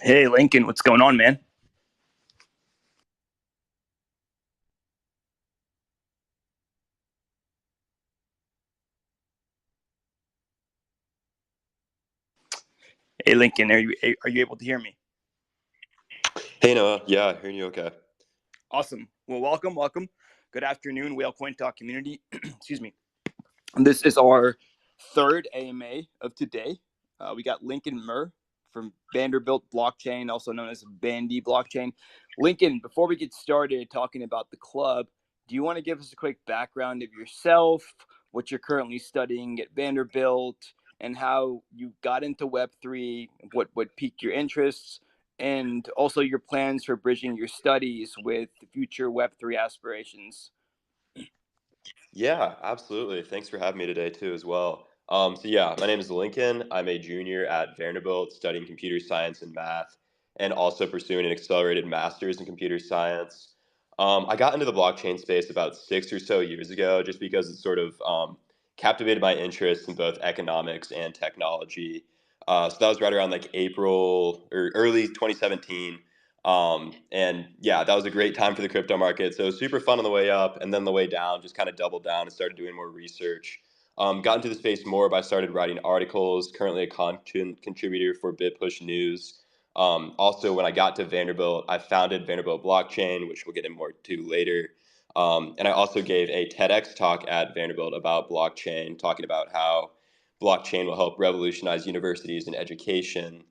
Hey, Lincoln, what's going on, man? Hey, Lincoln, are you able to hear me? Hey Noah, yeah, hearing you okay. Awesome. Well, welcome. Good afternoon, Whale Coin Talk community. Excuse me. This is our third AMA of today. We got Lincoln Murr from Vanderbilt Blockchain, also known as Vandy Blockchain. Lincoln, before we get started talking about the club, do you want to give us a quick background of yourself, what you're currently studying at Vanderbilt, and how you got into Web3, what piqued your interests, and also your plans for bridging your studies with future Web3 aspirations? Yeah, absolutely. Thanks for having me today too as well. So my name is Lincoln. I'm a junior at Vanderbilt studying computer science and math and also pursuing an accelerated master's in computer science. I got into the blockchain space about 6 or so years ago just because it sort of captivated my interest in both economics and technology. So that was right around like April or early 2017. And yeah, that was a great time for the crypto market. So it was super fun on the way up, and then the way down, just kind of doubled down and started doing more research. Got into the space more by started writing articles. Currently a content contributor for BitPush News. Also, when I got to Vanderbilt, I founded Vanderbilt Blockchain, which we'll get into more to later. And I also gave a TEDx talk at Vanderbilt about blockchain, talking about how blockchain will help revolutionize universities and education.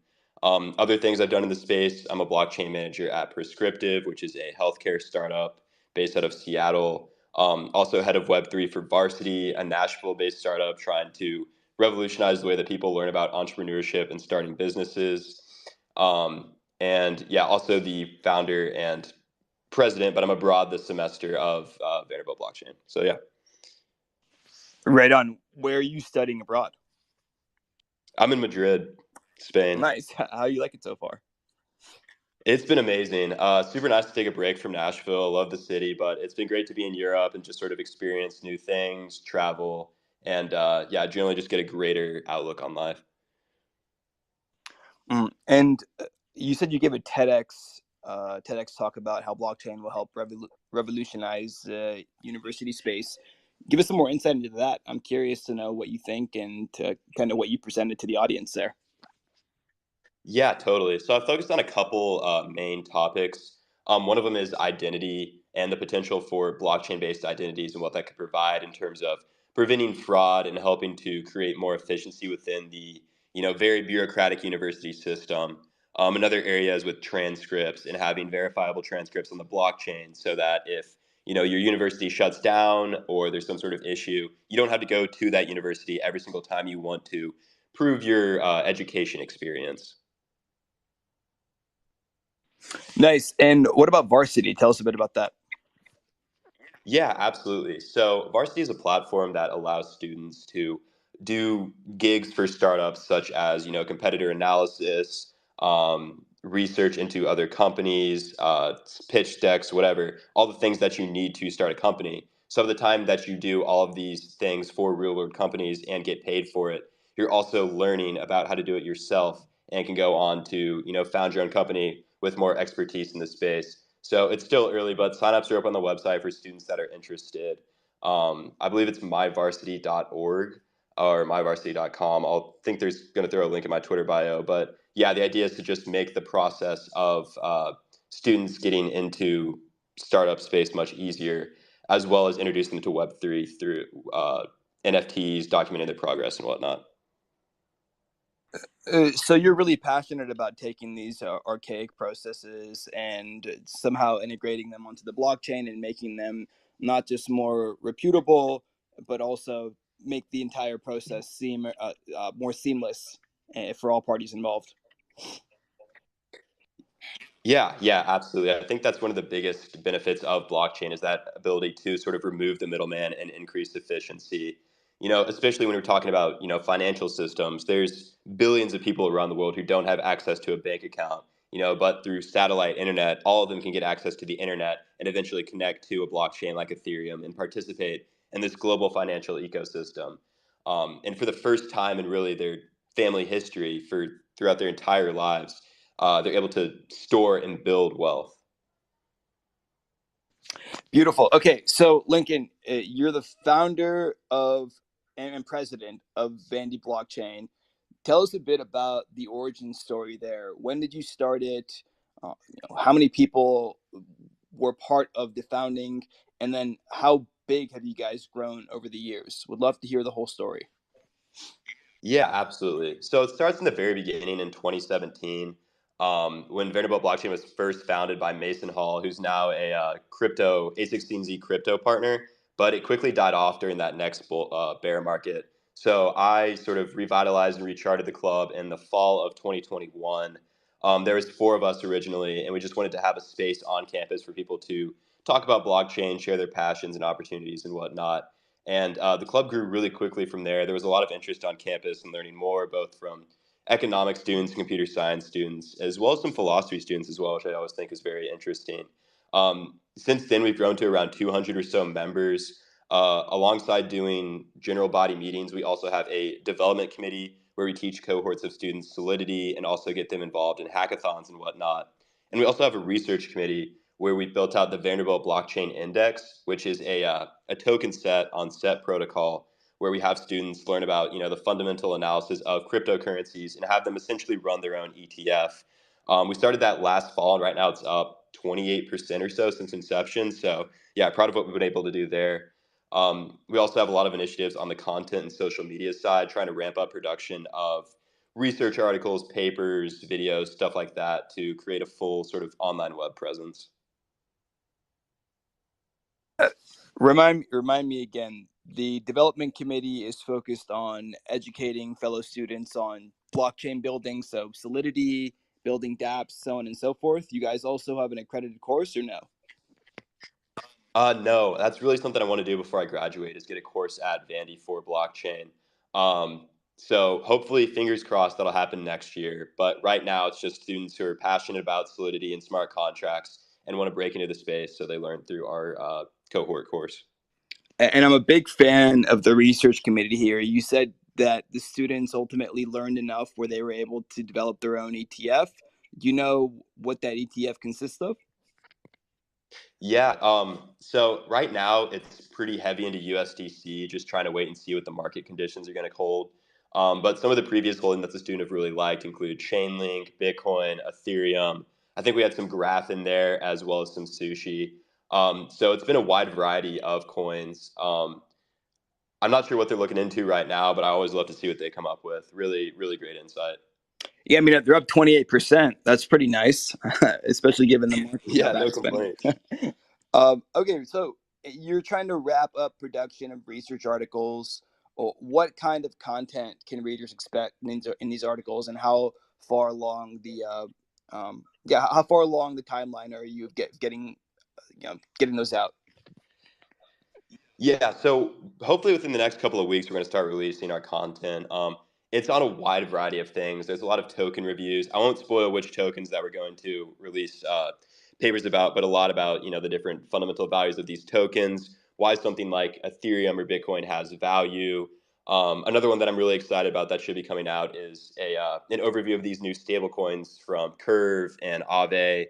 Other things I've done in the space, I'm a blockchain manager at Prescriptive, which is a healthcare startup based out of Seattle. Also head of Web3 for Varsity, a Nashville-based startup trying to revolutionize the way that people learn about entrepreneurship and starting businesses. And yeah, also the founder and president, but I'm abroad this semester of Vanderbilt Blockchain. So yeah, Right on. Where are you studying abroad? I'm in Madrid, Spain. Nice. How you like it so far? It's been amazing. Super nice to take a break from Nashville. Love the city, but it's been great to be in Europe and just sort of experience new things, travel, and yeah, generally just get a greater outlook on life. And you said you gave a TEDx talk about how blockchain will help revolutionize university space. Give us some more insight into that. I'm curious to know what you think and to kind of what you presented to the audience there. Yeah, totally. So I focused on a couple main topics. One of them is identity and the potential for blockchain-based identities and what that could provide in terms of preventing fraud and helping to create more efficiency within the very bureaucratic university system. Another area is with transcripts and having verifiable transcripts on the blockchain, so that if your university shuts down or there's some sort of issue, you don't have to go to that university every single time you want to prove your education experience. Nice. And what about Varsity? Tell us a bit about that. Yeah, absolutely. So Varsity is a platform that allows students to do gigs for startups such as, competitor analysis, research into other companies, pitch decks, whatever, all the things that you need to start a company. So the time that you do all of these things for real world companies and get paid for it, you're also learning about how to do it yourself and can go on to, found your own company with more expertise in the space. So it's still early, but signups are up on the website for students that are interested. I believe it's myvarsity.org or myvarsity.com. I'll think there's going to throw a link in my Twitter bio. But yeah, the idea is to just make the process of students getting into startup space much easier, as well as introducing them to Web3 through NFTs, documenting their progress and whatnot. So you're really passionate about taking these archaic processes and somehow integrating them onto the blockchain and making them not just more reputable, but also make the entire process seem more seamless for all parties involved. Yeah, absolutely. I think that's one of the biggest benefits of blockchain is that ability to sort of remove the middleman and increase efficiency. Especially when we're talking about, financial systems, there's billions of people around the world who don't have access to a bank account, but through satellite internet, all of them can get access to the internet and eventually connect to a blockchain like Ethereum and participate in this global financial ecosystem. And for the first time in really their family history for throughout their entire lives, they're able to store and build wealth. Beautiful. Okay, so Lincoln, you're the founder of and president of Vandy Blockchain. Tell us a bit about the origin story there. When did you start it? How many people were part of the founding? And then how big have you guys grown over the years? Would love to hear the whole story. Yeah, absolutely. So it starts in the very beginning in 2017, when Vanderbilt Blockchain was first founded by Mason Hall, who's now a crypto A16Z crypto partner. But it quickly died off during that next bear market. So I sort of revitalized and recharted the club in the fall of 2021. There was four of us originally, and we just wanted to have a space on campus for people to talk about blockchain, share their passions and opportunities and whatnot. And the club grew really quickly from there. There was a lot of interest on campus and learning more, both from economics students and computer science students, as well as some philosophy students as well, which I always think is very interesting. Since then, we've grown to around 200 or so members. Alongside doing general body meetings, we also have a development committee where we teach cohorts of students Solidity and also get them involved in hackathons and whatnot. And we also have a research committee where we built out the Vanderbilt Blockchain Index, which is a token set on set protocol where we have students learn about the fundamental analysis of cryptocurrencies and have them essentially run their own ETF. We started that last fall, and right now it's up 28% or so since inception. So yeah, proud of what we've been able to do there. We also have a lot of initiatives on the content and social media side, trying to ramp up production of research articles, papers, videos, stuff like that to create a full sort of online web presence. Remind me again. The development committee is focused on educating fellow students on blockchain building, so Solidity, building dApps, so on and so forth. You guys also have an accredited course, or no? No, that's really something I want to do before I graduate is get a course at Vandy for blockchain. Um, so hopefully, fingers crossed, that'll happen next year. But right now, it's just students who are passionate about Solidity and smart contracts and want to break into the space, so they learn through our cohort course. And I'm a big fan of the research committee here. You said that the students ultimately learned enough where they were able to develop their own ETF. Do you know what that ETF consists of? Yeah. So right now it's pretty heavy into USDC, just trying to wait and see what the market conditions are going to hold. But some of the previous holdings that the student have really liked include Chainlink, Bitcoin, Ethereum. I think we had some Graph in there as well as some Sushi. So it's been a wide variety of coins. I'm not sure what they're looking into right now, but I always love to see what they come up with. Really, really great insight. Yeah, I mean they're up 28%. That's pretty nice, especially given the market Yeah, pullback no it's been. complaints. Okay, so you're trying to wrap up production of research articles. What kind of content can readers expect in these articles, and how far along the how far along the timeline are you getting getting those out? Yeah, so hopefully within the next couple of weeks, we're going to start releasing our content. It's on a wide variety of things. There's a lot of token reviews. I won't spoil which tokens that we're going to release papers about, but a lot about the different fundamental values of these tokens, why something like Ethereum or Bitcoin has value. Another one that I'm really excited about that should be coming out is an overview of these new stablecoins from Curve and Aave,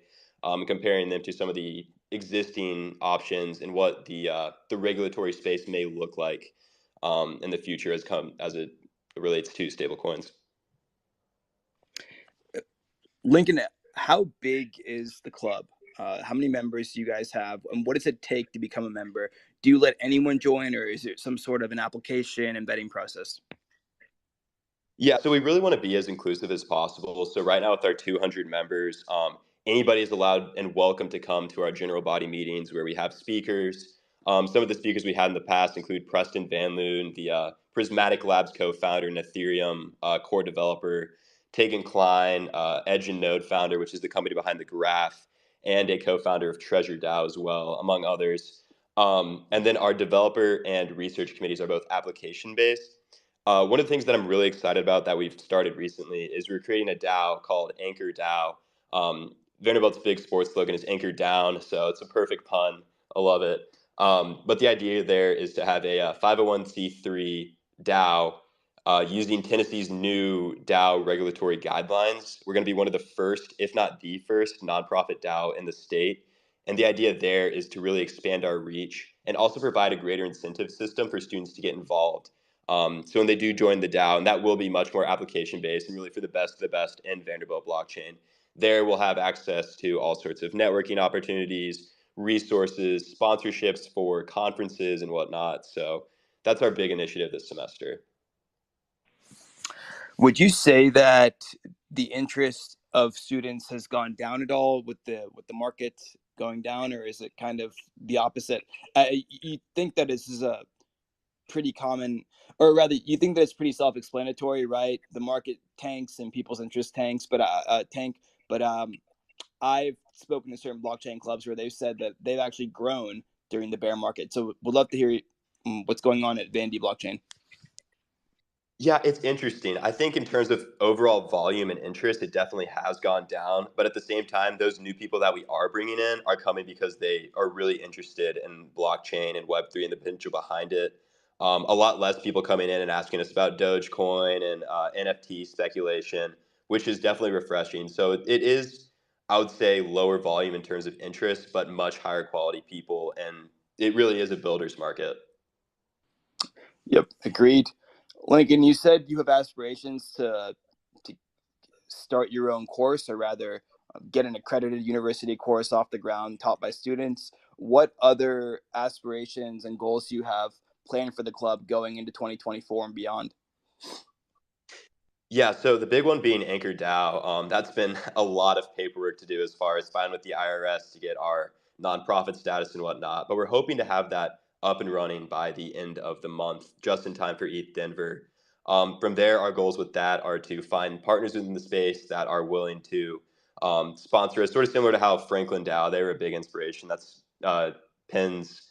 comparing them to some of the existing options and what the regulatory space may look like in the future as it relates to stablecoins. Lincoln, how big is the club? How many members do you guys have, and what does it take to become a member? Do you let anyone join, or is it some sort of an application and vetting process? Yeah, so we really want to be as inclusive as possible. So right now, with our 200 members, anybody is allowed and welcome to come to our general body meetings where we have speakers. Some of the speakers we had in the past include Preston Van Loon, the Prismatic Labs co-founder and Ethereum core developer, Tegan Klein, Edge and Node founder, which is the company behind the Graph, and a co-founder of Treasure DAO as well, among others. And then our developer and research committees are both application based. One of the things that I'm really excited about that we've started recently is we're creating a DAO called Anchor DAO. Vanderbilt's big sports slogan is Anchor Down, so it's a perfect pun. I love it. But the idea there is to have a 501c3 DAO using Tennessee's new DAO regulatory guidelines. We're going to be one of the first, if not the first, nonprofit DAO in the state. And the idea there is to really expand our reach and also provide a greater incentive system for students to get involved. So when they do join the DAO, and that will be much more application based and really for the best of the best in Vanderbilt blockchain, there we'll have access to all sorts of networking opportunities, resources, sponsorships for conferences and whatnot. So that's our big initiative this semester. Would you say that the interest of students has gone down at all with the market going down, or is it kind of the opposite? You think that this is a pretty common, or rather, you think that it's pretty self-explanatory, right? The market tanks and people's interest tanks, but tank. But I've spoken to certain blockchain clubs where they've said that they've actually grown during the bear market. So we'd love to hear what's going on at Vandy blockchain. Yeah, it's interesting. I think in terms of overall volume and interest, it definitely has gone down. But at the same time, those new people that we are bringing in are coming because they are really interested in blockchain and Web3 and the potential behind it. A lot less people coming in and asking us about Dogecoin and NFT speculation, which is definitely refreshing. So it is, I would say, lower volume in terms of interest, but much higher quality people. And it really is a builder's market. Yep, agreed. Lincoln, you said you have aspirations to start your own course, or rather get an accredited university course off the ground taught by students. What other aspirations and goals do you have planned for the club going into 2024 and beyond? Yeah, so the big one being Anchor DAO. That's been a lot of paperwork to do as far as filing with the IRS to get our nonprofit status and whatnot. But we're hoping to have that up and running by the end of the month, just in time for ETH Denver. From there, our goals with that are to find partners in the space that are willing to sponsor us, sort of similar to how Franklin DAO, they were a big inspiration. That's Penn's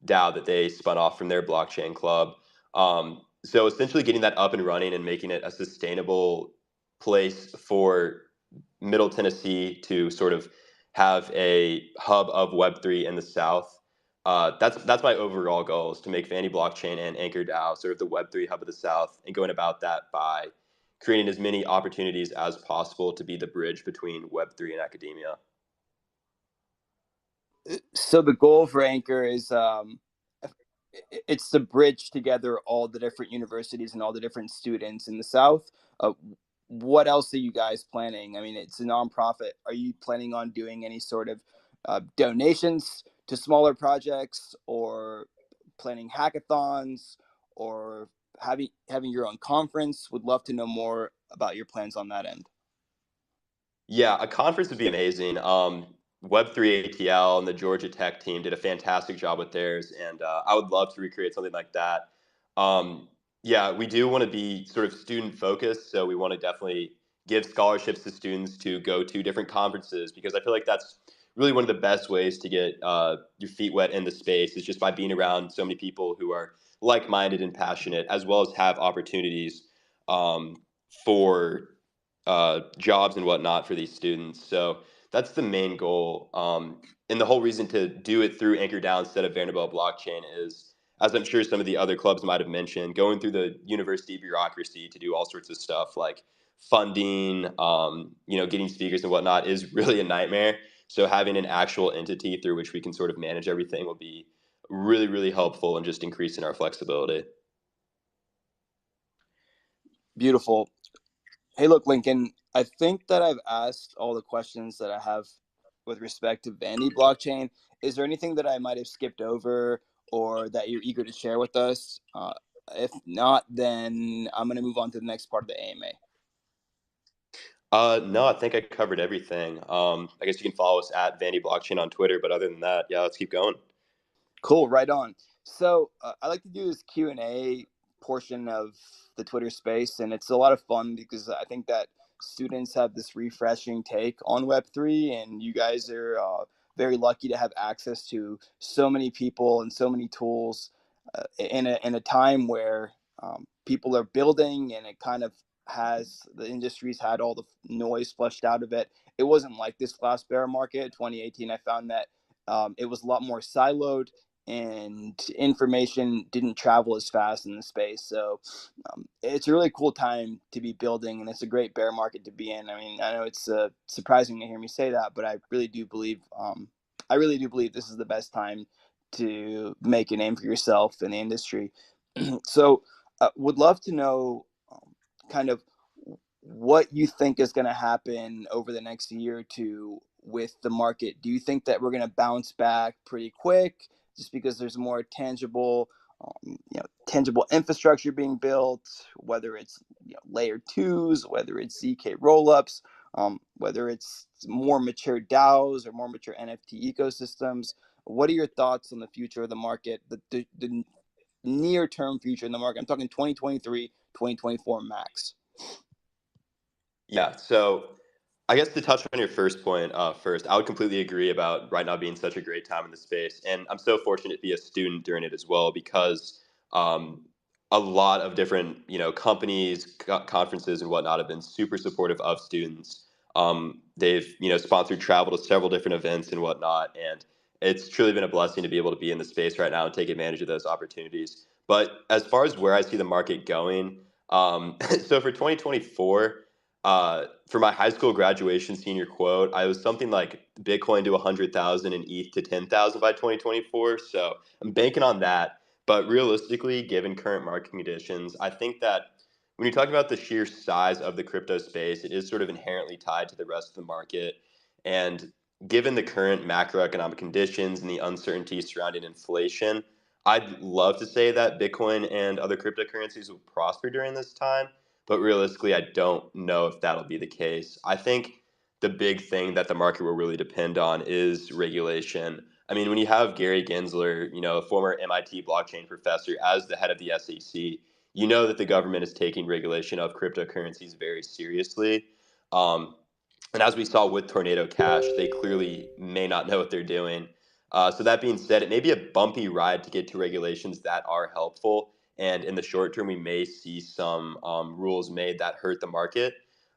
DAO that they spun off from their blockchain club. So essentially getting that up and running and making it a sustainable place for Middle Tennessee to sort of have a hub of Web3 in the South. That's my overall goal, is to make Vandy Blockchain and Anchor DAO sort of the Web3 hub of the South, and going about that by creating as many opportunities as possible to be the bridge between Web3 and academia. So the goal for Anchor is it's to bridge together all the different universities and all the different students in the South. What else are you guys planning? I mean, it's a nonprofit. Are you planning on doing any sort of donations to smaller projects, or planning hackathons, or having your own conference? Would love to know more about your plans on that end. Yeah, a conference would be amazing. Web3 ATL and the Georgia Tech team did a fantastic job with theirs, and I would love to recreate something like that. Um, yeah, we do want to be sort of student focused, so we want to definitely give scholarships to students to go to different conferences, because I feel like that's really one of the best ways to get your feet wet in the space, is just by being around so many people who are like-minded and passionate, as well as have opportunities for jobs and whatnot for these students. So that's the main goal. And the whole reason to do it through Anchor DAO instead of Vanderbilt Blockchain is, as I'm sure some of the other clubs might have mentioned, going through the university bureaucracy to do all sorts of stuff like funding, getting speakers and whatnot is really a nightmare. So having an actual entity through which we can sort of manage everything will be really, really helpful and just increasing our flexibility. Beautiful. Hey, look, Lincoln, I think that I've asked all the questions that I have with respect to Vandy blockchain. Is there anything that I might have skipped over, or that you're eager to share with us? If not, then I'm going to move on to the next part of the AMA. No, I think I covered everything. I guess you can follow us at Vandy Blockchain on Twitter, but other than that, yeah, let's keep going. Cool, right on. So I like to do this Q&A portion of the Twitter space, and it's a lot of fun because I think that students have this refreshing take on Web3, and you guys are very lucky to have access to so many people and so many tools in a time where people are building, and it kind of has, the industry's had all the noise flushed out of it. It wasn't like this last bear market, 2018. I found that it was a lot more siloed, and information didn't travel as fast in the space. So it's a really cool time to be building, and it's a great bear market to be in. I mean, I know it's surprising to hear me say that, but I really do believe this is the best time to make a name for yourself in the industry. So, would love to know kind of what you think is going to happen over the next year or two with the market. Do you think that we're going to bounce back pretty quick just because there's more tangible infrastructure being built, whether it's layer twos, whether it's ZK rollups, whether it's more mature DAOs or more mature NFT ecosystems? What are your thoughts on the future of the market, the near term future in the market? I'm talking 2023, 2024 max. Yeah, so I guess to touch on your first point first, I would completely agree about right now being such a great time in the space. And I'm so fortunate to be a student during it as well because um, a lot of different, companies, conferences and whatnot have been super supportive of students. They've, sponsored travel to several different events and whatnot. And it's truly been a blessing to be able to be in the space right now and take advantage of those opportunities. But as far as where I see the market going, so for 2024, for my high school graduation senior quote, I was something like Bitcoin to 100,000 and ETH to 10,000 by 2024. So I'm banking on that. But realistically, given current market conditions, I think that when you talk about the sheer size of the crypto space, it is sort of inherently tied to the rest of the market. And given the current macroeconomic conditions and the uncertainty surrounding inflation, I'd love to say that Bitcoin and other cryptocurrencies will prosper during this time, but realistically, I don't know if that'll be the case. I think the big thing that the market will really depend on is regulation. I mean, when you have Gary Gensler, a former MIT blockchain professor, as the head of the SEC, you know that the government is taking regulation of cryptocurrencies very seriously. Um, and as we saw with Tornado Cash, they clearly may not know what they're doing. So that being said, it may be a bumpy ride to get to regulations that are helpful. And in the short term, we may see some rules made that hurt the market.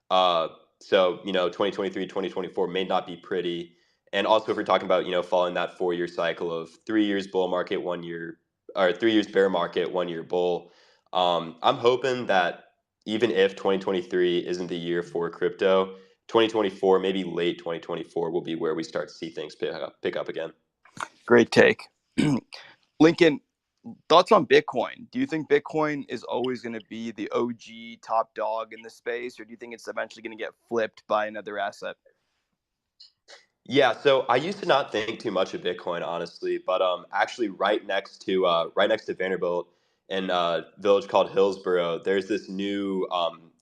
Uh, so, 2023, 2024 may not be pretty. And also, if we're talking about, following that 4 year cycle of 3 years bull market, 1 year, or 3 years bear market, 1 year bull, I'm hoping that even if 2023 isn't the year for crypto, 2024, maybe late 2024, will be where we start to see things pick up again. Great take. Lincoln, thoughts on Bitcoin? Do you think Bitcoin is always going to be the OG top dog in the space, or do you think it's eventually going to get flipped by another asset? Yeah, so I used to not think too much of Bitcoin, honestly, but actually, right next to Vanderbilt in a village called Hillsborough, there's this new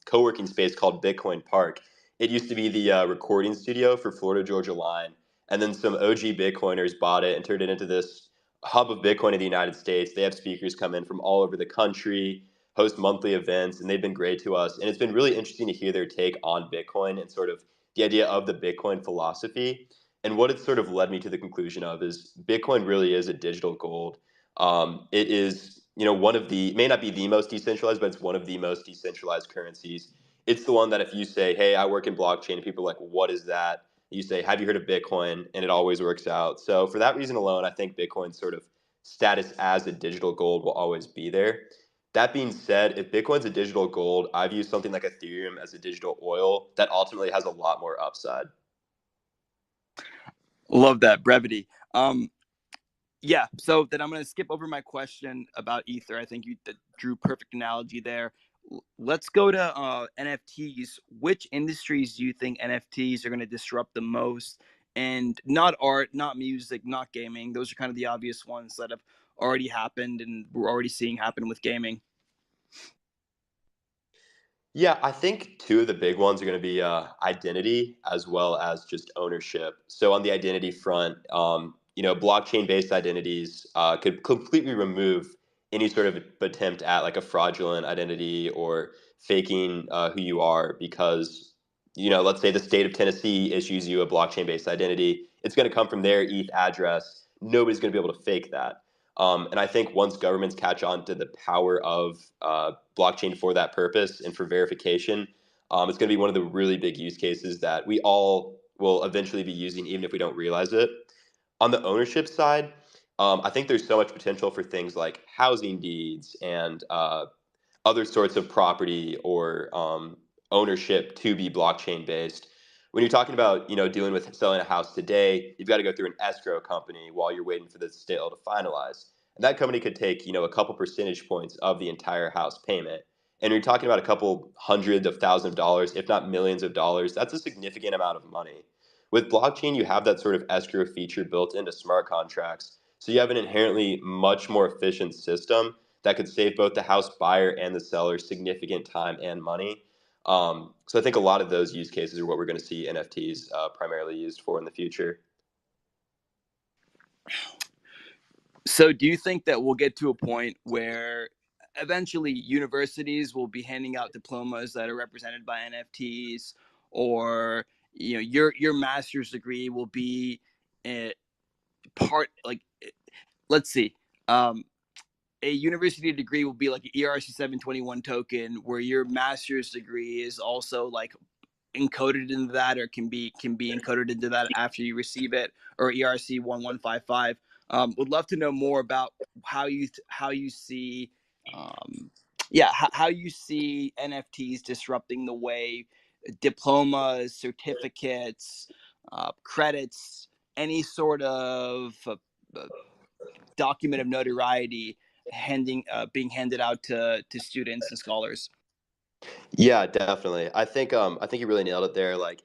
co-working space called Bitcoin Park. It used to be the recording studio for Florida Georgia Line, and then some OG Bitcoiners bought it and turned it into this hub of Bitcoin in the United States. They have speakers come in from all over the country, host monthly events, and they've been great to us. And it's been really interesting to hear their take on Bitcoin and sort of the idea of the Bitcoin philosophy. And what it's sort of led me to the conclusion of is Bitcoin really is a digital gold. It is, one of the, may not be the most decentralized, but it's one of the most decentralized currencies. It's the one that if you say, hey, I work in blockchain, people are like, what is that? You say, have you heard of Bitcoin? And it always works out. So for that reason alone, I think Bitcoin's sort of status as a digital gold will always be there. That being said, if Bitcoin's a digital gold, I view something like Ethereum as a digital oil that ultimately has a lot more upside. Love that brevity. Yeah, so then I'm going to skip over my question about Ether. I think you drew perfect analogy there. Let's go to NFTs. Which industries do you think NFTs are going to disrupt the most? And not art, not music, not gaming. Those are kind of the obvious ones that have already happened and we're already seeing happen with gaming. Yeah, I think two of the big ones are going to be identity as well as just ownership. So on the identity front, blockchain-based identities could completely remove any sort of attempt at like a fraudulent identity or faking who you are because, let's say the state of Tennessee issues you a blockchain-based identity. It's going to come from their ETH address. Nobody's going to be able to fake that. And I think once governments catch on to the power of blockchain for that purpose and for verification, it's going to be one of the really big use cases that we all will eventually be using, even if we don't realize it. On the ownership side, I think there's so much potential for things like housing deeds and other sorts of property or ownership to be blockchain based. When you're talking about dealing with selling a house today, you've got to go through an escrow company while you're waiting for the sale to finalize, and that company could take a couple percentage points of the entire house payment. And you're talking about a couple hundred of thousands of dollars, if not millions of dollars. That's a significant amount of money. With blockchain, you have that sort of escrow feature built into smart contracts, so you have an inherently much more efficient system that could save both the house buyer and the seller significant time and money. So I think a lot of those use cases are what we're going to see NFTs primarily used for in the future. So do you think that we'll get to a point where eventually universities will be handing out diplomas that are represented by NFTs, or your master's degree will be a part, like, let's see, a university degree will be like an ERC 721 token, where your master's degree is also like encoded into that, or can be encoded into that after you receive it, or ERC 1155. Would love to know more about how you see, how you see NFTs disrupting the way diplomas, certificates, credits, any sort of document of notoriety being handed out to students and scholars. Yeah, definitely. I think you really nailed it there. Like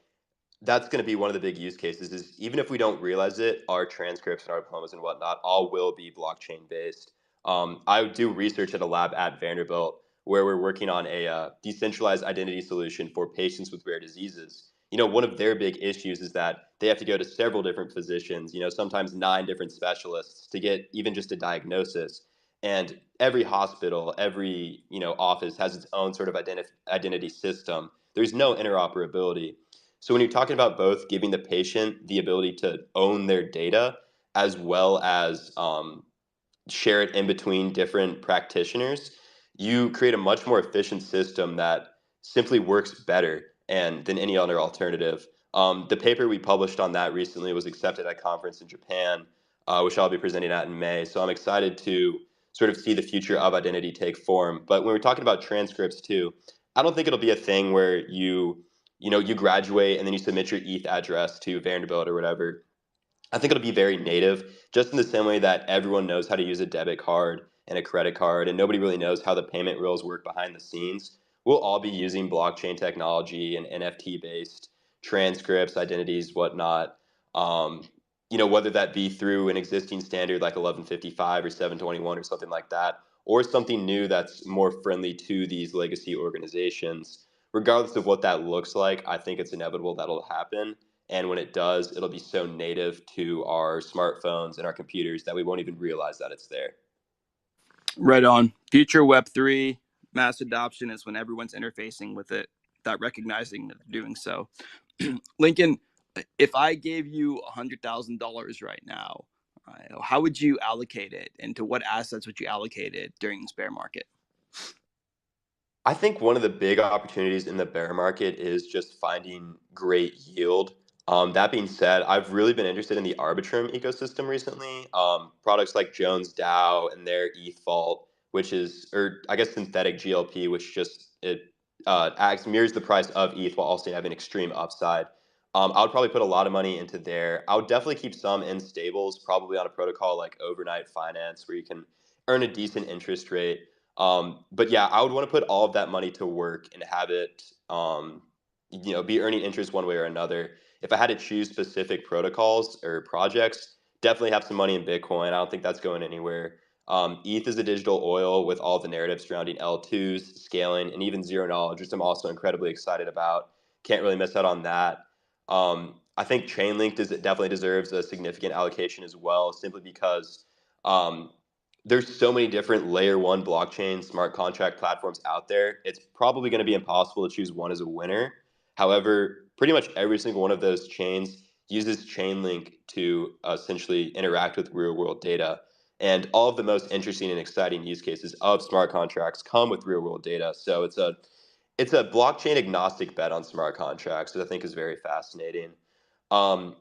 that's going to be one of the big use cases is even if we don't realize it, our transcripts and our diplomas and whatnot all will be blockchain based. I do research at a lab at Vanderbilt where we're working on a decentralized identity solution for patients with rare diseases. One of their big issues is that they have to go to several different physicians, sometimes 9 different specialists to get even just a diagnosis. And every hospital, every office has its own sort of identity system. There's no interoperability. So when you're talking about both giving the patient the ability to own their data as well as share it in between different practitioners, you create a much more efficient system that simply works better and than any other alternative. The paper we published on that recently was accepted at a conference in Japan, which I'll be presenting at in May. So I'm excited to sort of see the future of identity take form. But when we're talking about transcripts too, I don't think it'll be a thing where you graduate and then you submit your ETH address to Vanderbilt or whatever. I think it'll be very native, just in the same way that everyone knows how to use a debit card and a credit card, and nobody really knows how the payment rails work behind the scenes. We'll all be using blockchain technology and NFT based transcripts, identities, whatnot. Um, whether that be through an existing standard like 1155 or 721 or something like that, or something new that's more friendly to these legacy organizations. Regardless of what that looks like, I think it's inevitable that'll happen. And when it does, it'll be so native to our smartphones and our computers that we won't even realize that it's there. Right on. Future Web3 mass adoption is when everyone's interfacing with it without recognizing that they're doing so. Lincoln, if I gave you $100,000 right now, how would you allocate it, and to what assets would you allocate it during this bear market? I think one of the big opportunities in the bear market is just finding great yield. That being said, I've really been interested in the Arbitrum ecosystem recently. Products like Jones DAO and their ETH Vault, which is, or I guess synthetic GLP, which just it acts mirrors the price of ETH while also having extreme upside. I would probably put a lot of money into there. I would definitely keep some in stables, probably on a protocol like overnight finance, where you can earn a decent interest rate. But yeah, I would want to put all of that money to work and have it, be earning interest one way or another. If I had to choose specific protocols or projects, definitely have some money in Bitcoin. I don't think that's going anywhere. ETH is a digital oil with all the narratives surrounding L2s, scaling, and even zero knowledge, which I'm also incredibly excited about. Can't really miss out on that. I think Chainlink definitely deserves a significant allocation as well, simply because um, there's so many different layer one blockchain smart contract platforms out there. It's probably going to be impossible to choose one as a winner. However, pretty much every single one of those chains uses Chainlink to essentially interact with real world data. And all of the most interesting and exciting use cases of smart contracts come with real world data. So it's a blockchain agnostic bet on smart contracts that I think is very fascinating. Um,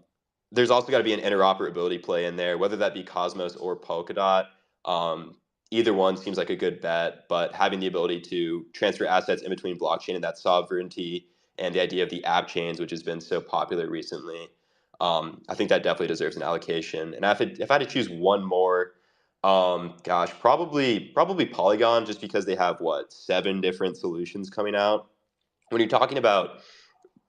there's also got to be an interoperability play in there, whether that be Cosmos or Polkadot. Um, Either one seems like a good bet, but having the ability to transfer assets in between blockchain and that sovereignty and the idea of the app chains, which has been so popular recently, I think that definitely deserves an allocation. And if I had to choose one more, gosh, probably Polygon, just because they have what, 7 different solutions coming out. When you're talking about,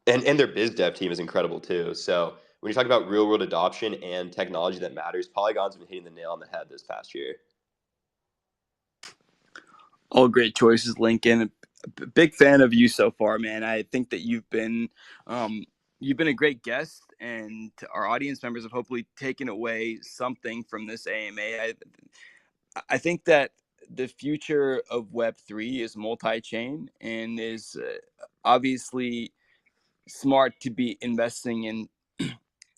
and their biz dev team is incredible too. So when you talk about real world adoption and technology that matters, Polygon's been hitting the nail on the head this past year. All great choices, Lincoln. Big fan of you so far, man. I think that you've been a great guest, and our audience members have hopefully taken away something from this AMA. I think that the future of Web3 is multi-chain and is obviously smart to be investing in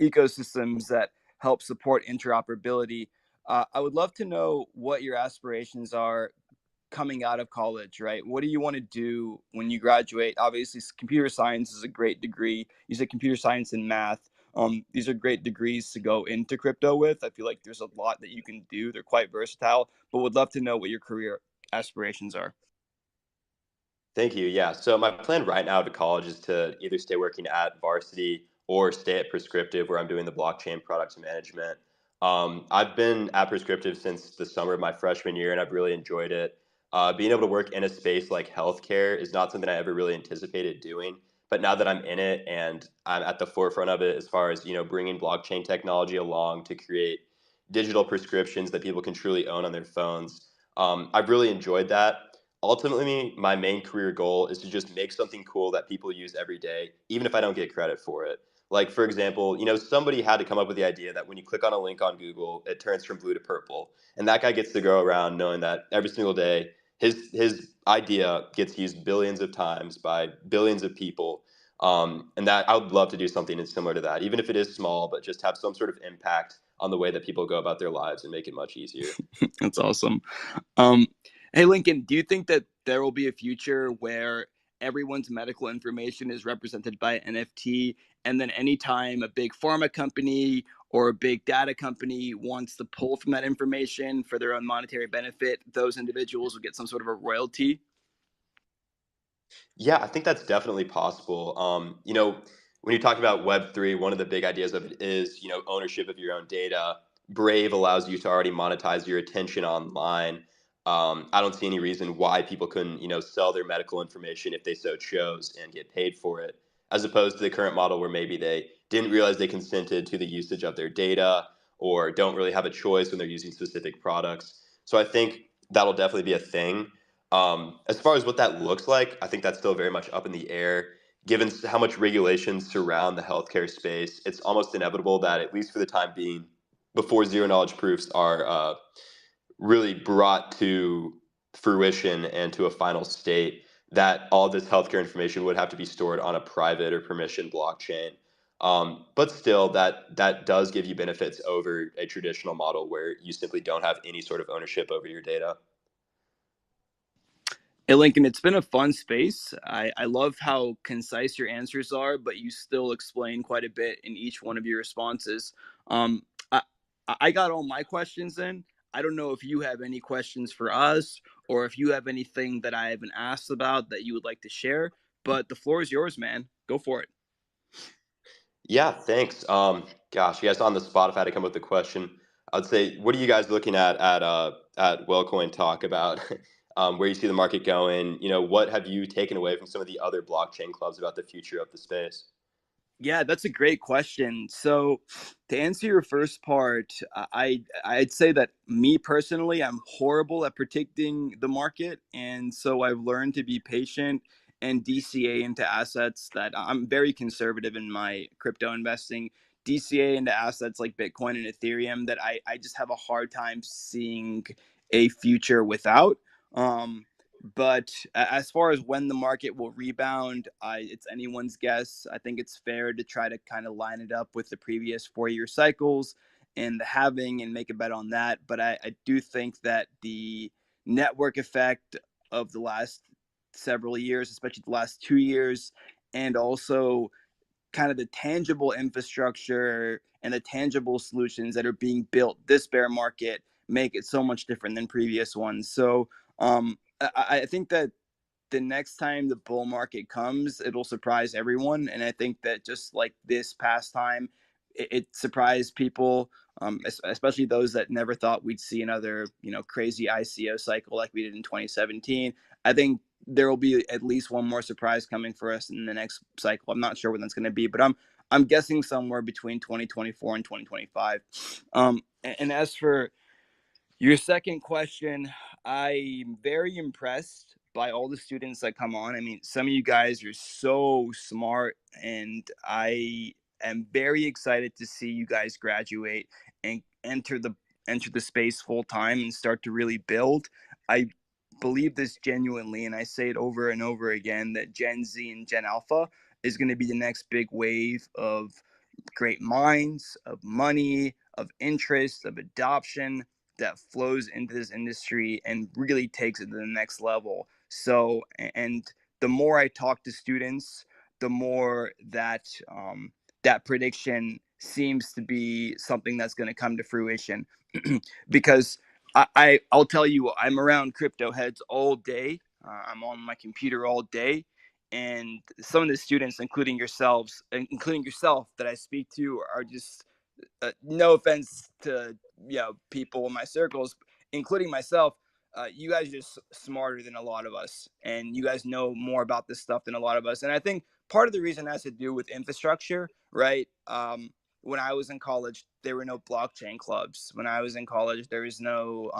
ecosystems that help support interoperability. I would love to know what your aspirations are coming out of college, right? What do you want to do when you graduate? Obviously, computer science is a great degree. You said computer science and math. These are great degrees to go into crypto with. I feel like there's a lot that you can do. They're quite versatile, but would love to know what your career aspirations are. Thank you. Yeah. So my plan right now to college is to either stay working at Varsity or stay at Prescriptive, where I'm doing the blockchain products management. I've been at Prescriptive since the summer of my freshman year, and I've really enjoyed it. Being able to work in a space like healthcare is not something I ever really anticipated doing. But now that I'm in it and I'm at the forefront of it, as far as bringing blockchain technology along to create digital prescriptions that people can truly own on their phones, I've really enjoyed that. Ultimately, my main career goal is to just make something cool that people use every day, even if I don't get credit for it. Like, for example, somebody had to come up with the idea that when you click on a link on Google, it turns from blue to purple. And that guy gets to go around knowing that every single day, his idea gets used billions of times by billions of people. And that I would love to do something similar to that, even if it is small, but just have some sort of impact on the way that people go about their lives and make it much easier. That's awesome. Um, hey, Lincoln, do you think that there will be a future where everyone's medical information is represented by NFT, and then anytime a big pharma company or a big data company wants to pull from that information for their own monetary benefit, those individuals will get some sort of a royalty? Yeah, I think that's definitely possible. When you talk about Web3, one of the big ideas of it is, ownership of your own data. Brave allows you to already monetize your attention online. I don't see any reason why people couldn't, sell their medical information if they so chose and get paid for it, as opposed to the current model where maybe they didn't realize they consented to the usage of their data or don't really have a choice when they're using specific products. So I think that'll definitely be a thing. As far as what that looks like, I think that's still very much up in the air. Given how much regulations surround the healthcare space, it's almost inevitable that, at least for the time being, before zero knowledge proofs are really brought to fruition and to a final state, that all this healthcare information would have to be stored on a private or permission blockchain. But still, that does give you benefits over a traditional model where you simply don't have any sort of ownership over your data. Hey, Lincoln, it's been a fun space. I love how concise your answers are, but you still explain quite a bit in each one of your responses. Um, I, I got all my questions in. I don't know if you have any questions for us or if you have anything that I haven't asked about that you would like to share, but the floor is yours, man. Go for it. Yeah, thanks. Gosh, you guys on the spot. If I had to come up with a question, I'd say, what are you guys looking at WellCoin Talk about? Where you see the market going? What have you taken away from some of the other blockchain clubs about the future of the space? Yeah, that's a great question. So, to answer your first part, I'd say that me personally, I'm horrible at predicting the market, and so I've learned to be patient and DCA into assets that I'm very conservative in my crypto investing. DCA into assets like Bitcoin and Ethereum that I just have a hard time seeing a future without. Um, but as far as when the market will rebound, it's anyone's guess. I think it's fair to try to kind of line it up with the previous 4 year cycles and the halving and make a bet on that. But I do think that the network effect of the last several years, especially the last 2 years, and also kind of the tangible infrastructure and the tangible solutions that are being built this bear market make it so much different than previous ones. So I think that the next time the bull market comes, it'll surprise everyone. And I think that just like this past time, it surprised people, especially those that never thought we'd see another, crazy ICO cycle like we did in 2017. I think there will be at least one more surprise coming for us in the next cycle. I'm not sure when that's going to be, but I'm guessing somewhere between 2024 and 2025. And as for your second question, I'm very impressed by all the students that come on. I mean, some of you guys are so smart, and I am very excited to see you guys graduate and enter the space full time and start to really build. I believe this genuinely, and I say it over and over again, that Gen Z and Gen Alpha is going to be the next big wave of great minds, of money, of interest, of adoption that flows into this industry and really takes it to the next level. So, and the more I talk to students, the more that that prediction seems to be something that's going to come to fruition. Because I'll tell you, I'm around crypto heads all day. I'm on my computer all day, and some of the students, including yourself, that I speak to, are just no offense to people in my circles, including myself. You guys are just smarter than a lot of us, and you guys know more about this stuff than a lot of us. And I think part of the reason has to do with infrastructure, right? When I was in college, there were no blockchain clubs. When I was in college, there was no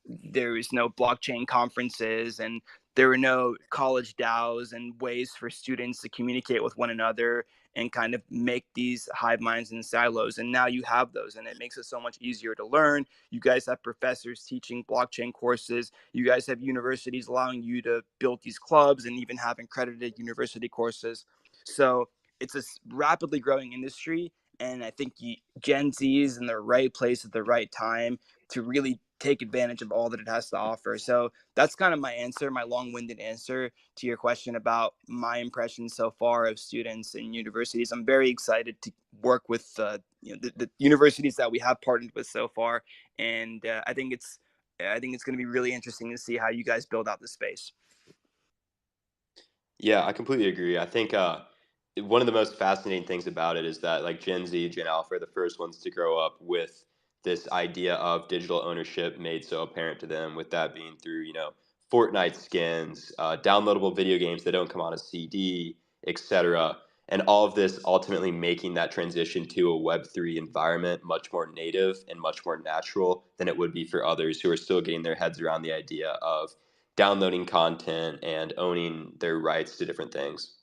blockchain conferences, and there were no college DAOs and ways for students to communicate with one another and kind of make these hive minds and silos. And now you have those, and it makes it so much easier to learn. You guys have professors teaching blockchain courses. You guys have universities allowing you to build these clubs and even have accredited university courses. So it's a rapidly growing industry. And I think Gen Z is in the right place at the right time to really take advantage of all that it has to offer. So that's kind of my answer, my long-winded answer to your question about my impression so far of students in universities. I'm very excited to work with the universities that we have partnered with so far, and I think it's going to be really interesting to see how you guys build out the space. Yeah, I completely agree. I think one of the most fascinating things about it is that like Gen Z, Gen Alpha are the first ones to grow up with this idea of digital ownership made so apparent to them, with that being through, Fortnite skins, downloadable video games that don't come on a CD, etc. And all of this ultimately making that transition to a Web3 environment much more native and much more natural than it would be for others who are still getting their heads around the idea of downloading content and owning their rights to different things.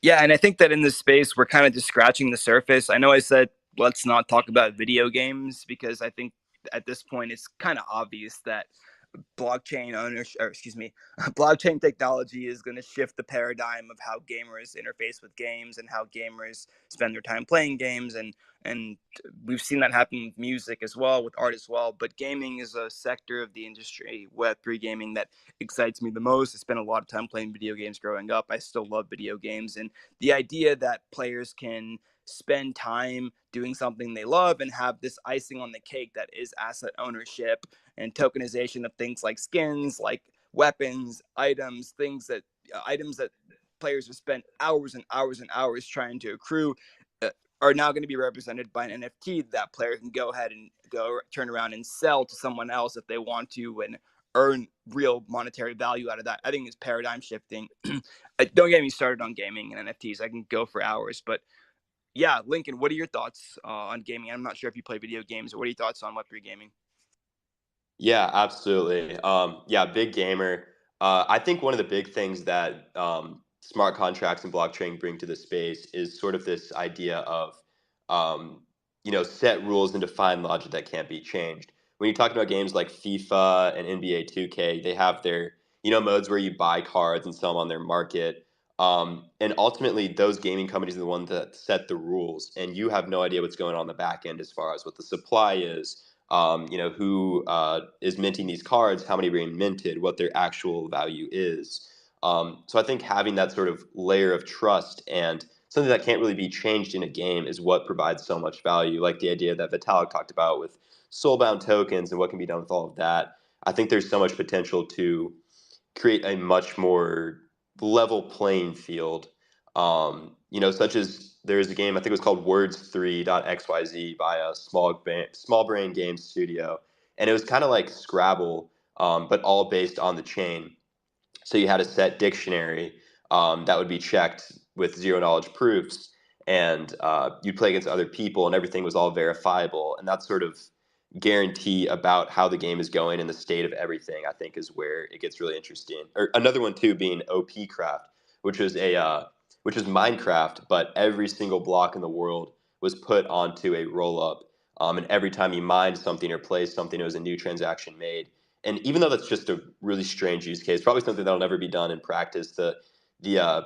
Yeah, and I think that in this space we're kind of just scratching the surface. I know I said let's not talk about video games because I think at this point it's kind of obvious that blockchain ownership, or excuse me, blockchain technology is going to shift the paradigm of how gamers interface with games and how gamers spend their time playing games, and we've seen that happen with music as well, with art as well. But gaming is a sector of the industry, Web3 gaming, that excites me the most. I spent a lot of time playing video games growing up. I still love video games, and the idea that players can spend time doing something they love and have this icing on the cake that is asset ownership and tokenization of things like skins, like weapons, items that players have spent hours and hours and hours trying to accrue, uh, are now going to be represented by an NFT that player can go ahead and go turn around and sell to someone else if they want to and earn real monetary value out of that. I think it's paradigm shifting. Don't get me started on gaming and NFTs. I can go for hours, but yeah, Lincoln, what are your thoughts on gaming? I'm not sure if you play video games, or what are your thoughts on Web3 gaming? Yeah, absolutely. Yeah, big gamer. I think one of the big things that smart contracts and blockchain bring to the space is sort of this idea of, um, set rules and defined logic that can't be changed. When you talk about games like FIFA and NBA 2K, they have their, modes where you buy cards and sell them on their market. And ultimately, those gaming companies are the ones that set the rules, and you have no idea what's going on in the back end as far as what the supply is, who is minting these cards, how many are being minted, what their actual value is. So I think having that sort of layer of trust and something that can't really be changed in a game is what provides so much value. Like the idea that Vitalik talked about with soulbound tokens and what can be done with all of that. I think there's so much potential to create a much more level playing field. Such as there is a game, I think it was called Words3.xyz by a small brain game studio. And it was kind of like Scrabble, but all based on the chain. So you had a set dictionary that would be checked with zero knowledge proofs, and you'd play against other people, and everything was all verifiable. And that sort of guarantee about how the game is going and the state of everything, I think, is where it gets really interesting. Or another one too, being OP Craft, which was which was Minecraft, but every single block in the world was put onto a roll up. And every time you mined something or placed something, it was a new transaction made. And even though that's just a really strange use case, probably something that'll never be done in practice, the uh,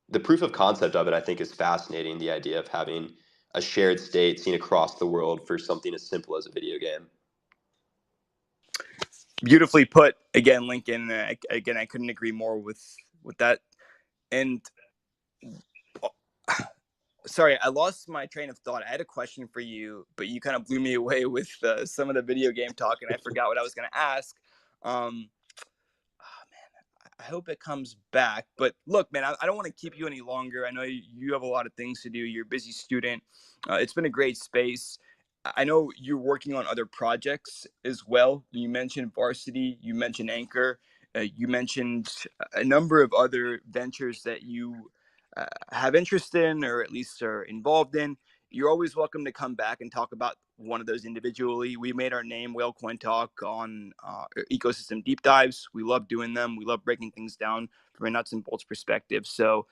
the proof of concept of it, I think, is fascinating. The idea of having a shared state seen across the world for something as simple as a video game. Beautifully put, again, Lincoln. Again, I couldn't agree more with that. And sorry, I lost my train of thought. I had a question for you, but you kind of blew me away with some of the video game talk, and I forgot what I was going to ask. I hope it comes back. But look, man, I don't want to keep you any longer. I know you have a lot of things to do. You're a busy student. It's been a great space. I know you're working on other projects as well. You mentioned Varsity. You mentioned Anchor. You mentioned a number of other ventures that you have interest in, or at least are involved in. You're always welcome to come back and talk about one of those individually. We made our name, Whale Coin Talk, on ecosystem deep dives. We love doing them. We love breaking things down from a nuts and bolts perspective. So,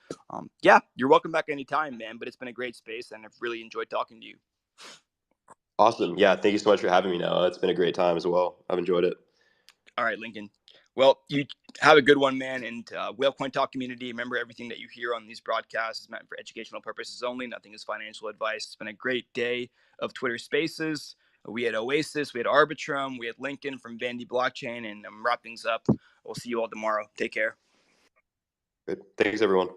yeah, you're welcome back anytime, man. But it's been a great space, and I've really enjoyed talking to you. Awesome. Yeah, thank you so much for having me, Noah. It's been a great time as well. I've enjoyed it. All right, Lincoln. Well, you have a good one, man. And Whale Coin Talk community, remember, everything that you hear on these broadcasts is meant for educational purposes only. Nothing is financial advice. It's been a great day of Twitter Spaces. We had Oasis, we had Arbitrum, we had Lincoln from Vandy Blockchain, and wrap things up. We'll see you all tomorrow. Take care. Good. Thanks, everyone.